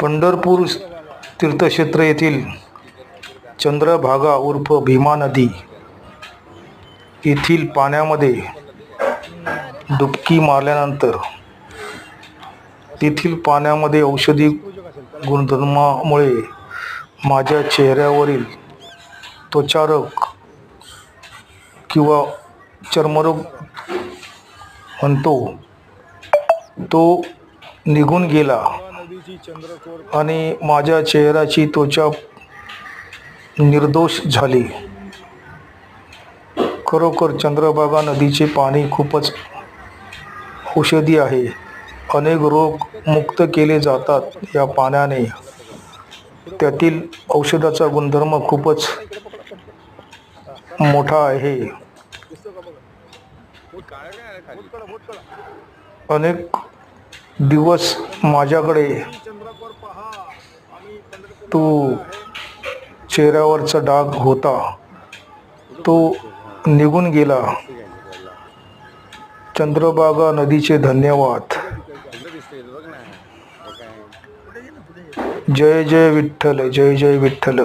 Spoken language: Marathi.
पंढरपूर तीर्थक्षेत्र येथील चंद्रभागा उर्फ भीमा नदी येथील पाण्यामध्ये डुबकी मारल्यानंतर तेथील पाण्यामध्ये औषधी गुणधर्मामुळे माझ्या चेहऱ्यावरील त्वचारोग किंवा चर्मरोग म्हणतो तो निघून गेला आणि माझ्या चेहऱ्याची त्वचा निर्दोष झाली. खरोखर चंद्रभागा नदीचे पाणी खूपच औषधी आहे. अनेक रोग मुक्त केले जातात या पाण्याने. त्यातील औषधाचा गुणधर्म खूपच मोठा आहे. अनेक दिवस माझ्याकडे तो चेहऱ्यावरचा डाग होता तो निघून गेला. चंद्रभागा नदीचे धन्यवाद. जय जय विठ्ठल, जय जय विठ्ठल.